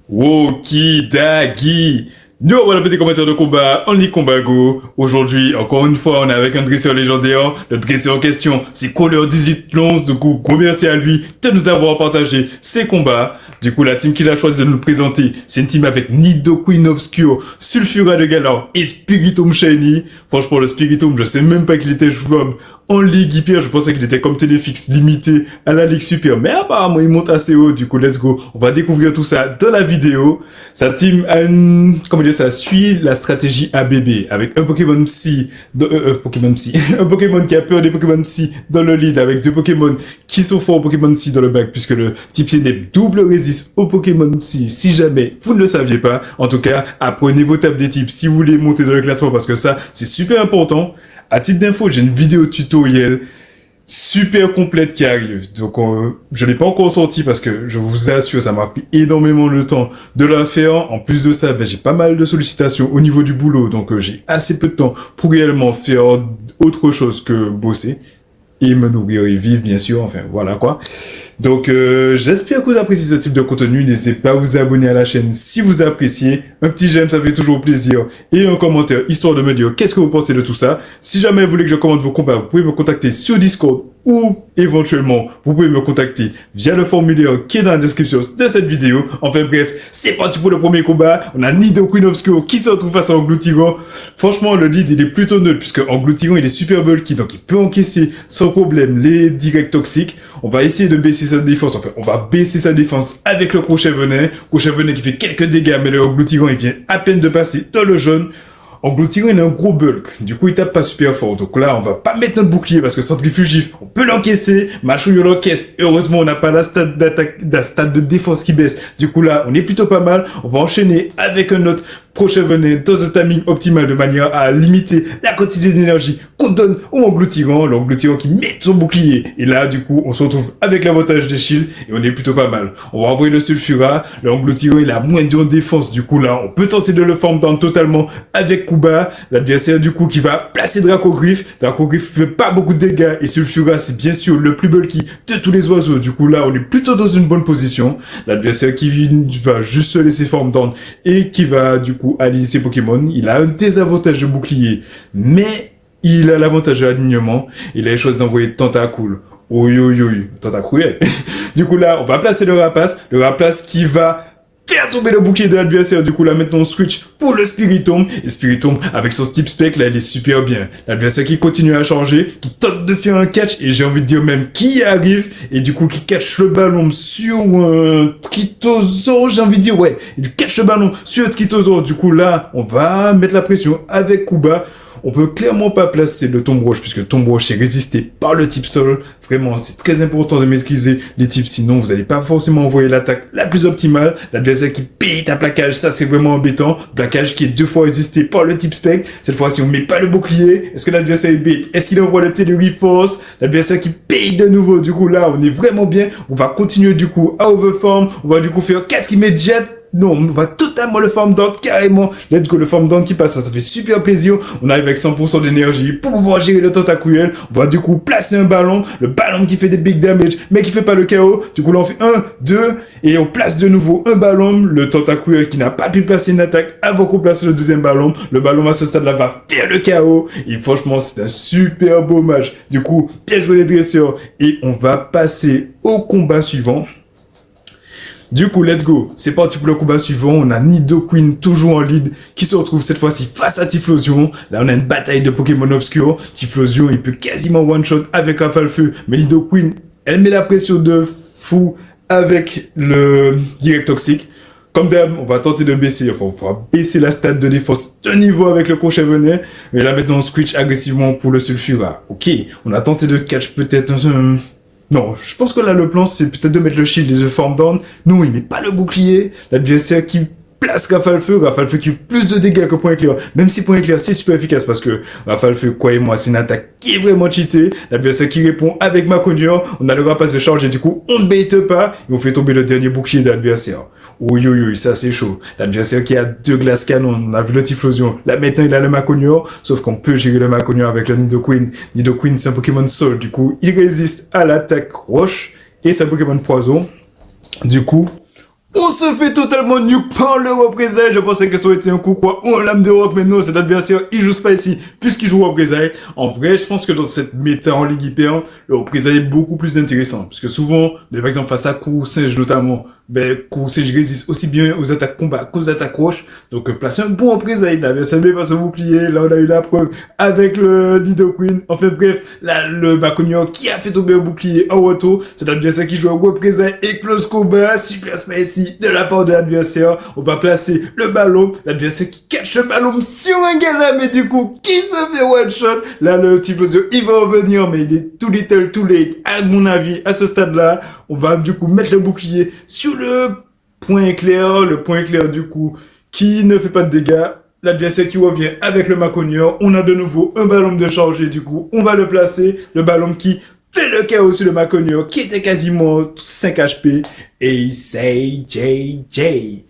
Wokidagi. Nous avons le petit commentaire de combat, on lit combat go. Aujourd'hui, encore une fois, on est avec un dresseur légendaire. Le dresseur en question, c'est Couleur 1811. Du coup, gros merci à lui de nous avoir partagé ses combats. Du coup, la team qu'il a choisi de nous présenter, c'est une team avec Nidoqueen Obscure, Sulfura de Galar et Spiritomb Shiny. Franchement, le Spiritomb, je sais même pas qu'il était jouable en Ligue Hyper. Je pensais qu'il était comme Téléfix, limité à la Ligue Super. Mais apparemment, il monte assez haut. Du coup, let's go. On va découvrir tout ça dans la vidéo. Sa team a une... Comment dire, ça suit la stratégie ABB avec un Pokémon Psy, un Pokémon qui a peur des Pokémon Psy dans le lead avec deux Pokémon qui sont forts aux Pokémon Psy dans le bac puisque le type CDEP double résiste aux Pokémon Psy si jamais vous ne le saviez pas. En tout cas, apprenez vos tables des types si vous voulez monter dans le classement parce que ça, c'est super important. À titre d'info, j'ai une vidéo tutoriel super complète qui arrive. Donc, je l'ai pas encore sorti parce que je vous assure, ça m'a pris énormément de temps de la faire. En plus de ça, j'ai pas mal de sollicitations au niveau du boulot. Donc, j'ai assez peu de temps pour réellement faire autre chose que bosser. Et me nourrir et vivre, bien sûr. Enfin, voilà quoi. Donc, j'espère que vous appréciez ce type de contenu. N'hésitez pas à vous abonner à la chaîne si vous appréciez. Un petit j'aime, ça fait toujours plaisir. Et un commentaire, histoire de me dire qu'est-ce que vous pensez de tout ça. Si jamais vous voulez que je commente vos combats, vous pouvez me contacter sur Discord ou éventuellement, vous pouvez me contacter via le formulaire qui est dans la description de cette vidéo. Enfin bref, c'est parti pour le premier combat. On a Nidoqueen Obscure qui se retrouve face à Angloutirant. Franchement, le lead, il est plutôt neutre puisque Angloutirant, il est super bulky, donc il peut encaisser sans problème les directs toxiques. On va essayer de baisser sa défense. Enfin, on va baisser sa défense avec le crochet venin. Crochet venin qui fait quelques dégâts, mais le Angloutirant, il vient à peine de passer dans le jaune. Angloutirant, il a un gros bulk. Du coup, il tape pas super fort. Donc là, on va pas mettre notre bouclier parce que centrifugif, on peut l'encaisser. Machouille, on l'encaisse. Heureusement, on n'a pas la stade d'attaque, la stade de défense qui baisse. Du coup, là, on est plutôt pas mal. On va enchaîner avec un autre crochet venin dans un timing optimal de manière à limiter la quantité d'énergie qu'on donne au Angloutirant. L'Angloutirant qui met son bouclier. Et là, du coup, on se retrouve avec l'avantage des shields et on est plutôt pas mal. On va envoyer le Sulfura. L'Angloutirant, il a moins de défense. Du coup, là, on peut tenter de le farm down totalement avec Kuba. L'adversaire, du coup, qui va placer Dracogriffe. Dracogriffe fait pas beaucoup de dégâts et Sulfura, c'est bien sûr le plus bulky de tous les oiseaux. Du coup, là, on est plutôt dans une bonne position. L'adversaire qui va juste se laisser farm down et qui va, du coup, aligner ses Pokémon. Il a un désavantage de bouclier, mais il a l'avantage de l'alignement. Il a les choses d'envoyer Tentacool. Tentacruel. Du coup, là, on va placer le Rapace qui va faire tomber le bouclier de l'adversaire. Du coup, là, maintenant, on switch pour le Spiritomb. Et Spiritomb, avec son type spec, là, il est super bien. L'adversaire qui continue à changer, qui tente de faire un catch, et j'ai envie de dire même qui arrive, et du coup, qui catch le ballon sur Tritosaur, j'ai envie de dire, ouais, il catch le ballon sur Tritosaur. Du coup, là, on va mettre la pression avec Kuba. On peut clairement pas placer le Tomb Roche puisque Tomb Roche est résisté par le type sol. Vraiment, c'est très important de maîtriser les types, sinon vous n'allez pas forcément envoyer l'attaque la plus optimale. L'adversaire qui paye un plaquage, ça c'est vraiment embêtant. Plaquage qui est 2 fois résisté par le type spec. Cette fois-ci, on met pas le bouclier. Est-ce que l'adversaire est bait? Est-ce qu'il envoie le Télé-Reforce? L'adversaire qui paye de nouveau. Du coup, là, on est vraiment bien. On va continuer du coup à overform. On va du coup faire 4 immédiates. Non, on va totalement le farm down, carrément. Let's go, le farm down qui passe, ça fait super plaisir. On arrive avec 100% d'énergie pour pouvoir gérer le Tentacruel. On va du coup placer un ballon, le ballon qui fait des big damage, mais qui fait pas le KO. Du coup, là, on fait 1, 2, et on place de nouveau un ballon. Le Tentacruel qui n'a pas pu placer une attaque avant qu'on place le deuxième ballon. Le ballon à ce stade-là va faire le KO. Et franchement, c'est un super beau match. Du coup, bien joué les dresseurs. Et on va passer au combat suivant. Du coup, let's go. C'est parti pour le combat suivant. On a Nidoqueen toujours en lead qui se retrouve cette fois-ci face à Typhlosion. Là, on a une bataille de Pokémon obscurs. Typhlosion, il peut quasiment one-shot avec Rafale Feu. Mais Nidoqueen, elle met la pression de fou avec le direct toxique. Comme d'hab, on va tenter de baisser. Enfin, on va baisser la stat de défense de niveau avec le crochet venin. Et là, maintenant, on switch agressivement pour le Sulfura. Ok, on a tenté de catch peut-être un... Non, je pense que là, le plan, c'est peut-être de mettre le shield et de farm down. Non, il met pas le bouclier. L'adversaire qui place Rafale Feu qui fait plus de dégâts que Point Éclair. Même si Point Éclair, c'est super efficace parce que Rafale Feu, croyez-moi, c'est une attaque qui est vraiment cheatée. L'adversaire qui répond avec Maconior. On a le Rapace de charge et du coup, on ne bait pas. Et on fait tomber le dernier bouclier de l'adversaire. Oui, ça c'est chaud. L'adversaire qui a 2 glaces canons, on a vu le Typhlosion. Là maintenant il a le Maconior, sauf qu'on peut gérer le Maconior avec le Nidoqueen. Nidoqueen c'est un Pokémon sol, du coup il résiste à l'attaque roche et c'est un Pokémon poison. Du coup, On se fait totalement nuke par le représailles. Je pensais que ça aurait été un coup quoi, ou un lame de rock, mais non, cet adversaire, il joue Spicy, puisqu'il joue représailles. En vrai, je pense que dans cette méta en Ligue hyper, le représailles est beaucoup plus intéressant. Parce que souvent, par exemple, face à Cour Singe notamment, Cour Singe résiste aussi bien aux attaques combat qu'aux attaques roches. Donc, placer un bon représailles, l'adversaire met pas son bouclier. Là, on a eu la preuve avec le Nidoqueen. Enfin, bref, là, le Macognon qui a fait tomber un bouclier en retour. C'est l'adversaire qui joue un représailles et close combat, super Spicy. De la part de l'adversaire, on va placer le ballon, l'adversaire qui catch le ballon sur un gala, mais du coup, qui se fait one shot. Là, le petit Plosio, il va revenir, mais il est too little, too late, à mon avis, à ce stade-là. On va du coup mettre le bouclier sur le point éclair du coup, qui ne fait pas de dégâts. L'adversaire qui revient avec le Macognon, on a de nouveau un ballon de chargé, du coup, on va le placer, le ballon qui fait le chaos sur le Macognon, qui était quasiment 5 HP, et c'est JJ.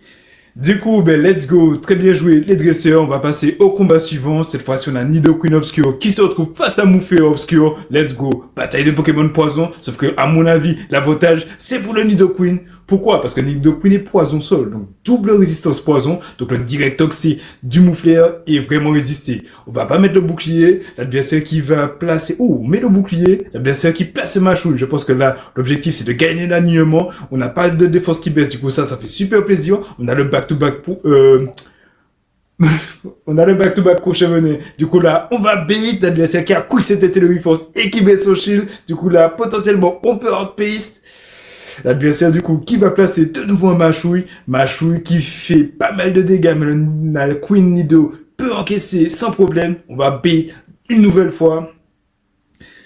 Du coup, let's go, très bien joué les dresseurs, on va passer au combat suivant. Cette fois-ci, on a Nidoqueen Obscure qui se retrouve face à Moufleur Obscure. Let's go, bataille de Pokémon poison, sauf que, à mon avis, l'avantage, c'est pour le Nidoqueen. Pourquoi? Parce que le Nidoqueen est poison sol, donc double résistance poison, donc le direct toxique du Moufleur est vraiment résisté. On va pas mettre le bouclier, l'adversaire qui va placer, on met le bouclier, l'adversaire qui place ma chouille. Je pense que là, l'objectif c'est de gagner l'alignement, on n'a pas de défense qui baisse, du coup ça fait super plaisir. On a le back-to-back pour, on a le back-to-back Courchevenet. Du coup là, on va bait l'adversaire qui a couille cette tête de reforce et qui baisse son shield. Du coup là, potentiellement, on peut outpace l'adversaire du coup qui va placer de nouveau un Machouille qui fait pas mal de dégâts, mais le Queen Nido peut encaisser sans problème. On va bait une nouvelle fois.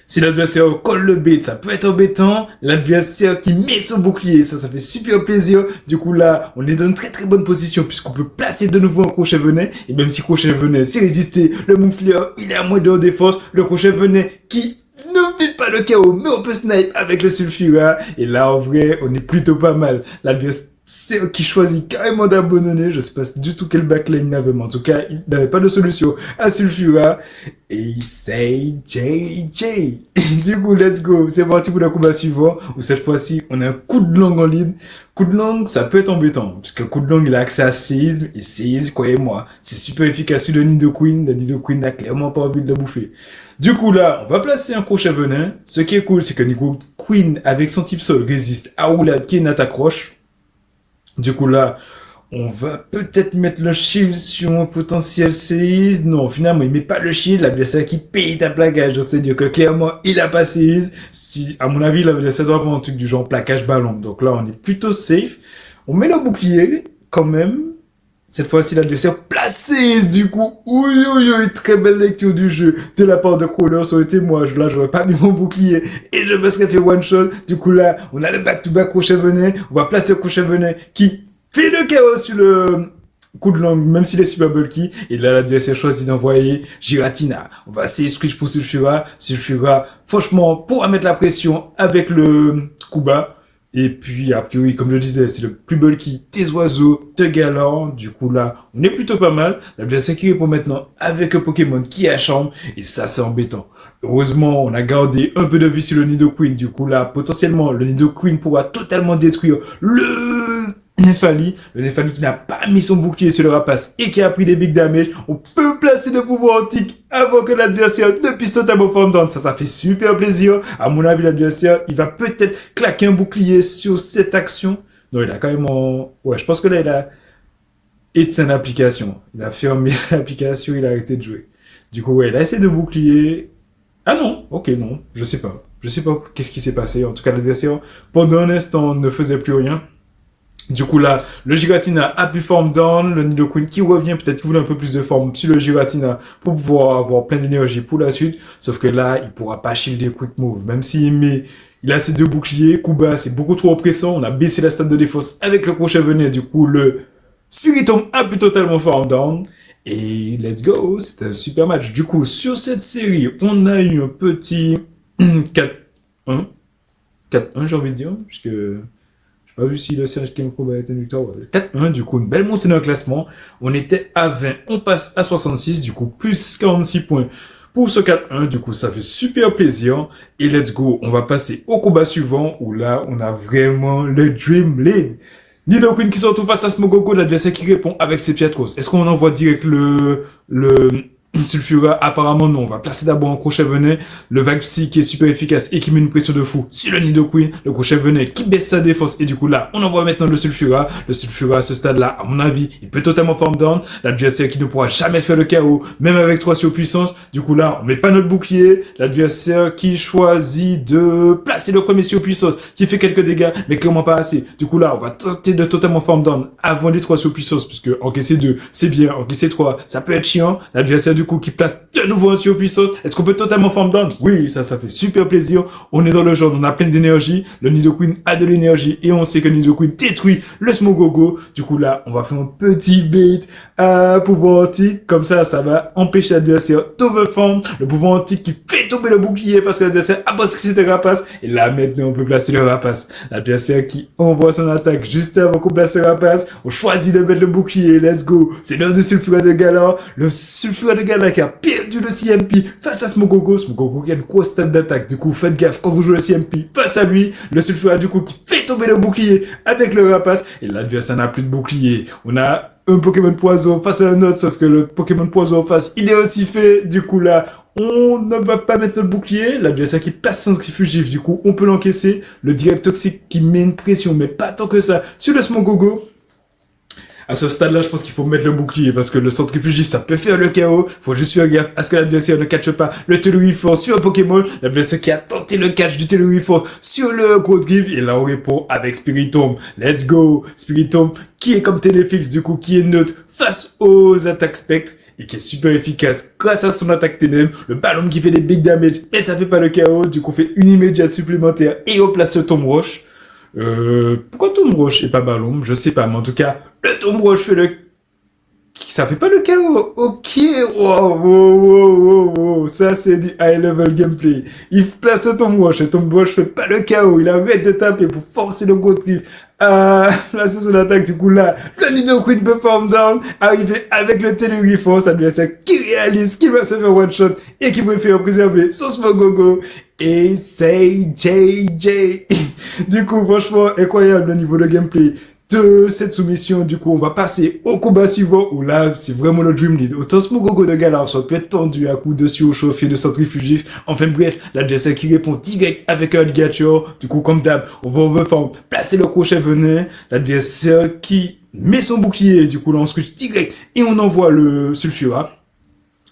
Si l'adversaire colle le bait, ça peut être embêtant. L'adversaire qui met son bouclier, ça fait super plaisir. Du coup là, on est dans une très très bonne position puisqu'on peut placer de nouveau un Courchevenet. Et même si Courchevenet s'est résisté, le Moufleur, il est à moins de défense. Le Courchevenet qui ne fait pas le chaos, mais on peut snipe avec le Sulfura. Et là, en vrai, on est plutôt pas mal. L'adversaire qui choisit carrément d'abandonner. Je sais pas du tout quel backline il avait, mais en tout cas, il n'avait pas de solution à Sulfura. Et c'est JJ. Du coup, let's go. C'est parti pour le combat suivant, où cette fois-ci, on a un coup de langue en lead. Coup de langue, ça peut être embêtant, parce que coup de langue, il a accès à séisme, et séisme, croyez-moi, c'est super efficace sur le Nidoqueen. Le Nidoqueen n'a clairement pas envie de le bouffer. Du coup, là, on va placer un Courchevenet. Ce qui est cool, c'est que Nidoqueen, avec son type sol, résiste à roulade, qui est une attaque roche. Du coup, là, on va peut-être mettre le shield sur un potentiel séisme. Non, finalement, il met pas le shield. L'adversaire qui paye ta plaquage. Donc, c'est-à-dire que clairement, il a pas séisme. Si, à mon avis, l'adversaire doit avoir un truc du genre plaquage ballon. Donc là, on est plutôt safe. On met le bouclier, quand même. Cette fois-ci, l'adversaire placé, du coup. Oui, très belle lecture du jeu de la part de Crawler. Ça aurait été moi. Là, j'aurais pas mis mon bouclier et je me serais fait one shot. Du coup, là, on a le back-to-back Courchevenet. On va placer le Courchevenet qui fait le chaos sur le coup de langue, même s'il est super bulky. Et là, l'adversaire choisit d'envoyer Giratina. On va essayer switch pour Sulfura. Sulfura, franchement, pour mettre la pression avec le coup bas. Et puis, a priori, comme je disais, c'est le plus bulky des oiseaux de Galar. Du coup, là, on est plutôt pas mal. L'adversaire qui répond maintenant avec un Pokémon qui a chambre. Et ça, c'est embêtant. Heureusement, on a gardé un peu de vie sur le Nidoqueen. Du coup, là, potentiellement, le Nidoqueen pourra totalement détruire le Nefali qui n'a pas mis son bouclier sur le rapace et qui a pris des big damage. On peut placer le pouvoir antique avant que l'adversaire ne puisse totalement form down. Ça fait super plaisir. À mon avis, l'adversaire, il va peut-être claquer un bouclier sur cette action. Non, il a quand même... Ouais, je pense que là, il a éteint l'application. Il a fermé l'application, il a arrêté de jouer. Du coup, ouais, il a essayé de bouclier. Ah non, ok, non, je sais pas. Je sais pas qu'est-ce qui s'est passé. En tout cas, l'adversaire, pendant un instant, ne faisait plus rien. Du coup, là, le Giratina a pu form down, le Nidoqueen qui revient, peut-être qu'il voulait un peu plus de forme sur le Giratina pour pouvoir avoir plein d'énergie pour la suite. Sauf que là, il pourra pas shielder quick move. Même s'il a ses deux boucliers, coup bas, c'est beaucoup trop oppressant. On a baissé la stat de défense avec le Courchevenet. Du coup, le Spiritomb a pu totalement form down. Et let's go, c'était un super match. Du coup, sur cette série, on a eu un petit 4-1. 4-1, j'ai envie de dire, puisque... pas vu si le Serge Kenko a été une victoire. 4-1, du coup, une belle montée dans le classement. On était à 20, on passe à 66, du coup, plus 46 points pour ce 4-1. Du coup, ça fait super plaisir. Et let's go, on va passer au combat suivant, où là, on a vraiment le Dream League. Nidoqueen qui se retrouve face à Smogogo, l'adversaire qui répond avec ses Piatros. Est-ce qu'on envoie direct le Sulfura? Apparemment non, on va placer d'abord un crochet venin, le Vague Psy qui est super efficace et qui met une pression de fou sur le Nidoqueen, le crochet venin qui baisse sa défense et du coup là, on envoie maintenant le Sulfura à ce stade-là, à mon avis, il peut totalement farm down, l'adversaire qui ne pourra jamais faire le KO, même avec 3 surpuissance, du coup là, on met pas notre bouclier, l'adversaire qui choisit de placer le premier surpuissance, qui fait quelques dégâts, mais clairement pas assez, du coup là, on va tenter de totalement farm down avant les 3 surpuissances, puisque encaisser 2, c'est bien, encaisser 3, ça peut être chiant, l'adversaire du coup qui place de nouveau un surpuissance. Est-ce qu'on peut totalement farm down? Oui, ça fait super plaisir. On est dans le genre, on a plein d'énergie. Le Nidoqueen a de l'énergie et on sait que Nidoqueen détruit le Smogogo. Du coup là, on va faire un petit bait à pouvoir antique. Comme ça va empêcher l'adversaire d'overfarm. Le pouvoir antique qui fait tomber le bouclier parce que l'adversaire a pensé que c'était rapace. Et là maintenant, on peut placer le rapace. L'adversaire qui envoie son attaque juste avant qu'on place le rapace. On choisit de mettre le bouclier. Let's go. C'est l'heure du Sulfura de Galar. Le Sulfura de Galar qui a perdu le CMP face à Smogogo qui a une grosse stade d'attaque. Du coup, faites gaffe quand vous jouez le CMP face à lui. Le Sulfura du coup qui fait tomber le bouclier avec le rapace. Et l'adversaire n'a plus de bouclier. On a un Pokémon poison face à un autre, sauf que le Pokémon poison en face, il est aussi fait. Du coup là, on ne va pas mettre notre bouclier. L'adversaire qui passe centrifugif, du coup, on peut l'encaisser. Le direct toxique qui met une pression, mais pas tant que ça, sur le Smogogo. À ce stade-là, je pense qu'il faut mettre le bouclier parce que le centrifugif, ça peut faire le KO. Faut juste faire gaffe à ce que l'adversaire ne catche pas le Teluiforce sur un Pokémon. L'adversaire qui a tenté le catch du Teluiforce sur le Growth Give. Et là, on répond avec Spiritomb. Let's go! Spiritomb qui est comme Téléfix, du coup, qui est neutre face aux attaques spectres et qui est super efficace grâce à son attaque ténèbres, le ballon qui fait des big damage, mais ça fait pas le KO, du coup on fait une immédiate supplémentaire et on place le Tomb Roche. Pourquoi Tomb Roche et pas ballon? Je sais pas, mais en tout cas, le Tomb Roche fait le... Ça fait pas le KO, ok, wow, ça c'est du high level gameplay. Il place le Tomb Roche, et Tomb Roche fait pas le KO, il arrête de taper pour forcer le Growth Give. Là c'est son attaque, du coup là, le Nidoqueen peut farm down, arriver avec le Teluiforce, adversaire qui réalise, qui va se faire one shot, et qui préfère préserver son Smogogo, et c'est JJ. Du coup, franchement, incroyable le niveau de gameplay de cette soumission. Du coup, on va passer au combat suivant où là, c'est vraiment le Dream Lead. Autant Smogogo de Galar, ça peut être tendu à coups de surchauffe de centrifugif. Enfin bref, l'adversaire qui répond direct avec un Alligator. Du coup, comme d'hab, on va overform, placer le crochet venin. L'adversaire qui met son bouclier. Du coup, là, on switch direct et on envoie le Sulfura.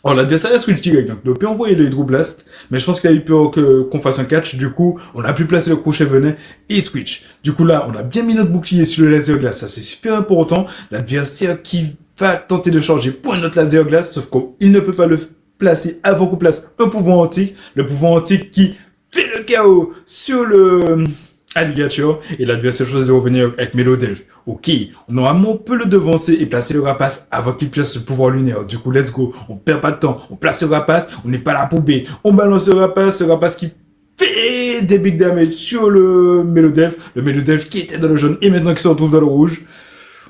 Alors, l'adversaire a switch direct, donc on peut envoyer le Hydroblast, mais je pense qu'il a eu peur qu'on fasse un catch, du coup, on a pu placer le crochet venin et switch. Du coup, là, on a bien mis notre bouclier sur le laser glace, ça c'est super important. L'adversaire qui va tenter de changer pour un autre laser glace, sauf qu'il ne peut pas le placer avant qu'on place un pouvoir antique, le pouvoir antique qui fait le KO sur le Alligator, et l'adversaire choisit de revenir avec Melodelph. Ok, normalement on peut le devancer et placer le rapace avant qu'il place le pouvoir lunaire. Du coup, let's go, on perd pas de temps, on place le rapace, on n'est pas là pour B. On balance le rapace qui fait des big damage sur le Melodelph qui était dans le jaune et maintenant qui se retrouve dans le rouge.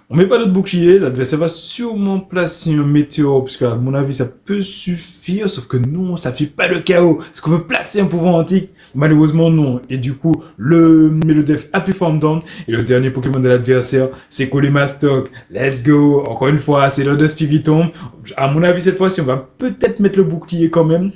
On met pas notre bouclier, l'adversaire va sûrement placer un météore, puisque à mon avis ça peut suffire, sauf que non, ça fait pas le KO. Est-ce qu'on peut placer un pouvoir antique? Malheureusement non. Et du coup, le Melodelph a pu farm down, et le dernier Pokémon de l'adversaire, c'est Colimastock. Let's go! Encore une fois, c'est l'heure de Spiritomb. À mon avis, cette fois-ci, on va peut-être mettre le bouclier quand même.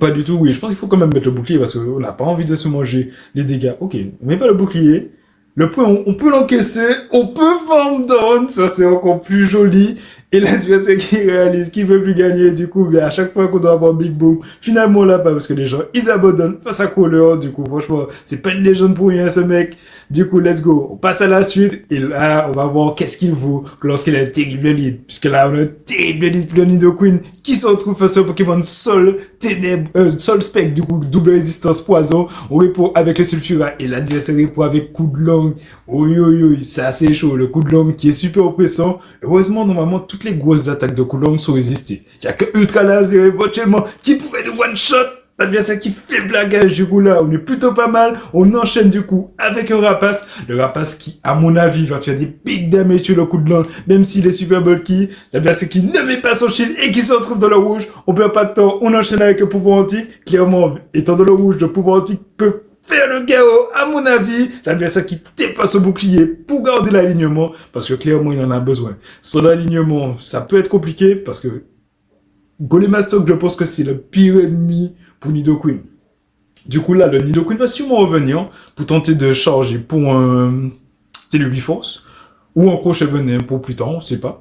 Pas du tout, oui, je pense qu'il faut quand même mettre le bouclier, parce qu'on n'a pas envie de se manger les dégâts. Ok, on met pas le bouclier. Le point, on peut l'encaisser, on peut farm down, ça c'est encore plus joli. Et l'adversaire qui réalise qu'il veut plus gagner, du coup, mais à chaque fois qu'on doit avoir Big Boom, finalement là, pas parce que les gens, ils abandonnent face à Crawler, du coup, franchement, c'est pas une légende pour rien, ce mec. Du coup, let's go. On passe à la suite, et là, on va voir qu'est-ce qu'il vaut lorsqu'il a un terrible lead. Puisque là, on a un terrible lead pour le Nidoqueen, qui se retrouve face au Pokémon Sol Spec, du coup, double résistance poison. On répond avec le Sulfura, et l'adversaire répond avec coup de langue. Oui, c'est assez chaud, le coup de langue qui est super oppressant. Heureusement, normalement, toutes les grosses attaques de coup de langue sont résistées. Il y a que Ultra Laser éventuellement qui pourrait nous one-shot. L'adversaire qui fait blagage, du coup là, on est plutôt pas mal. On enchaîne du coup avec un rapace. Le rapace qui, à mon avis, va faire des big damage sur le coup de langue, même s'il est super bulky. L'adversaire qui ne met pas son shield et qui se retrouve dans le rouge. On perd pas de temps, on enchaîne avec un pouvoir antique. Clairement, étant dans le rouge, le pouvoir antique peut faire le chaos, à mon avis. L'adversaire qui dépasse au bouclier pour garder l'alignement, parce que clairement, il en a besoin. Sans l'alignement, ça peut être compliqué, parce que Golemastoc, je pense que c'est le pire ennemi pour Nidoqueen. Du coup, là, le Nidoqueen va sûrement revenir pour tenter de charger pour un Télébiforce ou un crochet venin pour plus tard, on sait pas.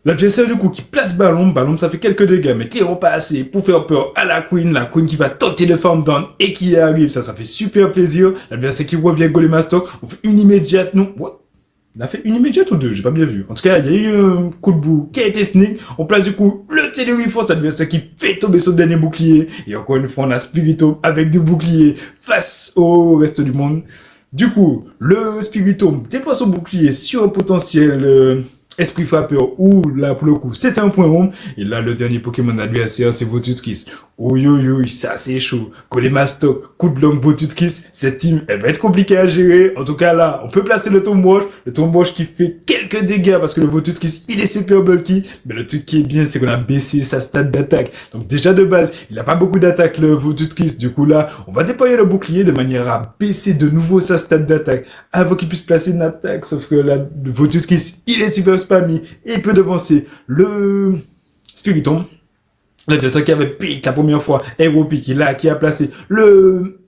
L'adversaire du coup qui place ballon, ça fait quelques dégâts, mais clairement pas assez pour faire peur à la Queen qui va tenter de farm down et qui arrive, ça fait super plaisir. L'adversaire qui revient Golemastoc, on fait une immédiate, non, what? Il a fait une immédiate ou deux, j'ai pas bien vu. En tout cas, il y a eu un coup de bout qui a été sneak. On place du coup le Télébiforce, l'adversaire qui fait tomber son dernier bouclier. Et encore une fois, on a Spiritomb avec du bouclier face au reste du monde. Du coup, le Spiritomb déploie son bouclier sur un potentiel Esprit Frappeur, ou là pour le coup c'était un point rond, et là le dernier Pokémon adversaire c'est Votutkis. Ouïouïouï, ça c'est chaud. Golemastoc, coup de langue Votutkis, cette team elle va être compliquée à gérer. En tout cas là, on peut placer le Tombwash qui fait quelques dégâts parce que le Votutkis il est super bulky, mais le truc qui est bien c'est qu'on a baissé sa stat d'attaque. Donc déjà de base, il n'a pas beaucoup d'attaque le Votutkis, du coup là, on va déployer le bouclier de manière à baisser de nouveau sa stat d'attaque avant qu'il puisse placer une attaque, sauf que là, le Votutkis il est super spammy et peut devancer le Spiritomb. L'adversaire qui avait piqué la première fois, Aeropic, qui a placé le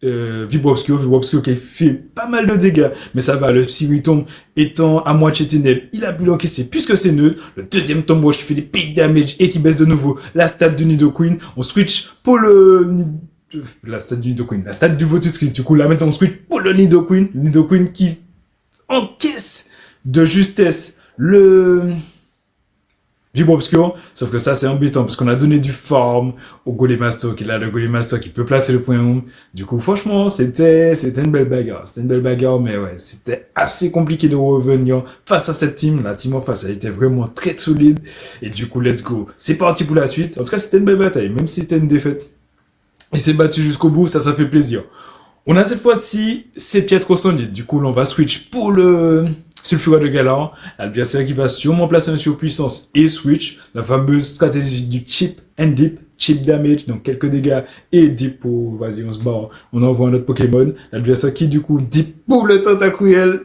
Vibobscure qui fait pas mal de dégâts, mais ça va, le Spiritomb étant à moitié ténèbres, il a pu l'encaisser puisque c'est neutre. Le deuxième Tombwash qui fait des peak damage et qui baisse de nouveau la stat du Nidoqueen. On switch pour la stat du Nidoqueen, la stat du Votutkis. Du coup, là maintenant on switch pour le Nidoqueen qui encaisse de justesse le Vibobscure, sauf que ça c'est embêtant parce qu'on a donné du farm au Golemastoc et là le Golemastoc qui peut placer le point home. Du coup franchement c'était une belle bagarre, mais ouais c'était assez compliqué de revenir face à cette team. La team en face elle était vraiment très solide et du coup let's go, c'est parti pour la suite. En tout cas c'était une belle bataille même si c'était une défaite, il s'est battu jusqu'au bout, ça fait plaisir. On a cette fois-ci ces Pietro Sandy, du coup là, on va switch pour le Sulfura de Galar, l'adversaire qui va sûrement placer un surpuissance et switch, la fameuse stratégie du chip and dip, chip damage, donc quelques dégâts et dip pour, vas-y on se barre, on envoie un autre Pokémon, l'adversaire qui du coup dip pour le Tentacruel,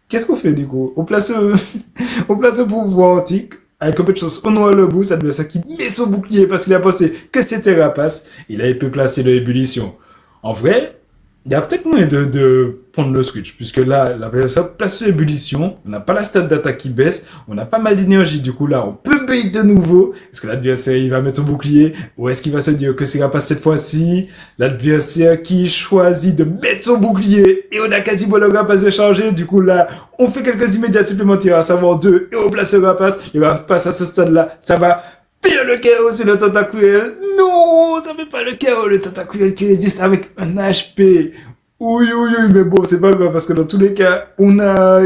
qu'est-ce qu'on fait du coup? On place un pouvoir antique, avec un peu de chance, on aura le boost, l'adversaire qui met son bouclier parce qu'il a pensé que c'était rapace, et là il peut placer l'ébullition. En vrai, il y a peut-être moyen de prendre le switch, puisque là, l'adversaire place l'ébullition, on n'a pas la stat d'attaque qui baisse, on a pas mal d'énergie, du coup là, on peut bait de nouveau. Est-ce que l'adversaire, il va mettre son bouclier, ou est-ce qu'il va se dire que c'est rapace cette fois-ci? L'adversaire qui choisit de mettre son bouclier, et on a quasiment le rapace échangé, du coup là, on fait quelques immédiates supplémentaires, à savoir 2, et on place le rapace, le rapace à ce stade-là, ça va faire le chaos sur le Tentacruel. Non, ça fait pas le chaos, le Tentacruel qui résiste avec un HP. Oui, mais bon, c'est pas grave, parce que dans tous les cas, on a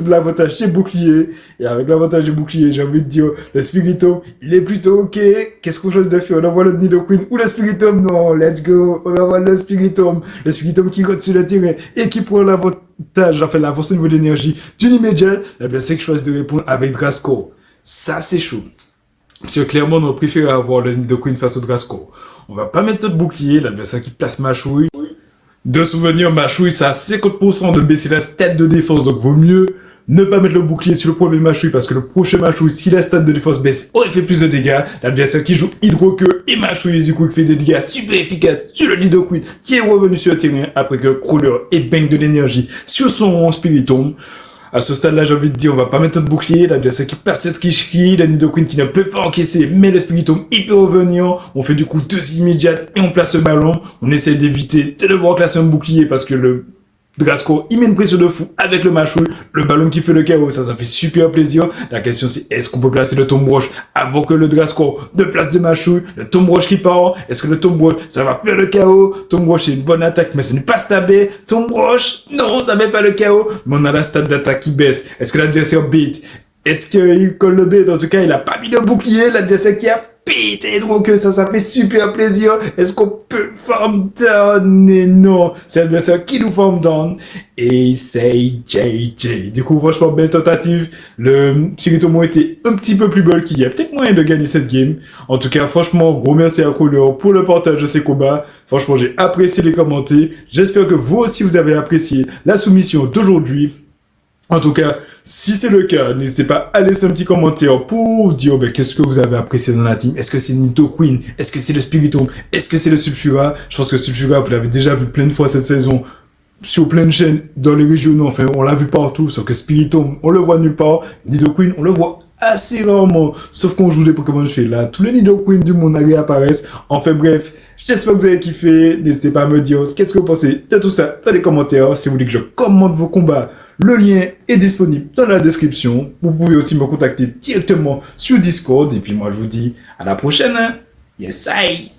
l'avantage des boucliers, et avec l'avantage du bouclier, j'ai envie de dire, le Spiritomb, il est plutôt ok. Qu'est-ce qu'on choisit de faire? On envoie le Nidoqueen ou le Spiritomb? Non, let's go, on envoie le Spiritomb qui rentre sur le terrain, et qui prend l'avantage, enfin l'avance au niveau de l'énergie d'une immédiate. L'adversaire qui choisit de répondre avec Drasco. Ça, c'est chaud. Parce que clairement, on aurait préféré avoir le Nidoqueen face au Drasco. On va pas mettre notre bouclier, l'adversaire qui place Machouille. De souvenir, Machouille, ça a 50% de baisser la stat de défense, donc vaut mieux ne pas mettre le bouclier sur le premier Machouille, parce que le prochain Machouille, si la stat de défense baisse, aurait fait plus de dégâts. L'adversaire qui joue Hydro-Queue et Machouille, du coup, qui fait des dégâts super efficaces sur le Nidoqueen, qui est revenu sur le terrain après que Crawler ait bang de l'énergie sur son Spiritomb. À ce stade-là, j'ai envie de dire, on va pas mettre notre bouclier, l'adversaire qui passe cette Kishki, le Nidoqueen qui ne peut pas encaisser, mais le Spiritomb, il peut revenir. On fait du coup 2 immédiates et on place le ballon. On essaie d'éviter de devoir classer un bouclier parce que le Drasco, il met une pression de fou avec le Machouille, le ballon qui fait le chaos, ça fait super plaisir. La question c'est, est-ce qu'on peut placer le Tombwash avant que le Drasco ne place de Machouille, le Tombwash qui part, est-ce que le Tombwash, ça va faire le chaos? Tombwash c'est une bonne attaque, mais ce n'est pas stabé. Tombwash, non, ça met pas le chaos, mais on a la stat d'attaque qui baisse. Est-ce que l'adversaire beat? Est-ce qu'il colle le bait? En tout cas, il a pas mis de bouclier, l'adversaire qui a pété, donc ça fait super plaisir. Est-ce qu'on peut farm down? Et non, c'est l'adversaire qui nous farm down. Et c'est JJ. Du coup, franchement, belle tentative. Le Spiritomon était un petit peu plus bulky. Il y a peut-être moyen de gagner cette game. En tout cas, franchement, gros merci à Couleur pour le partage de ces combats. Franchement, j'ai apprécié les commentaires. J'espère que vous aussi, vous avez apprécié la soumission d'aujourd'hui. En tout cas, si c'est le cas, n'hésitez pas à laisser un petit commentaire pour dire qu'est-ce que vous avez apprécié dans la team. Est-ce que c'est Nidoqueen? Est-ce que c'est le Spiritomb? Est-ce que c'est le Sulfura? Je pense que Sulfura, vous l'avez déjà vu plein de fois cette saison sur plein de chaînes dans les régionaux. Enfin, on l'a vu partout, sauf que Spiritomb, on le voit nulle part. Nidoqueen, on le voit assez rarement, sauf qu'on joue des Pokémon chez là. Tous les Nidoqueen du monde réapparaissent. Enfin bref, j'espère que vous avez kiffé. N'hésitez pas à me dire qu'est-ce que vous pensez de tout ça dans les commentaires. Si vous voulez que je commente vos combats, le lien est disponible dans la description. Vous pouvez aussi me contacter directement sur Discord. Et puis moi, je vous dis à la prochaine. Yes, I.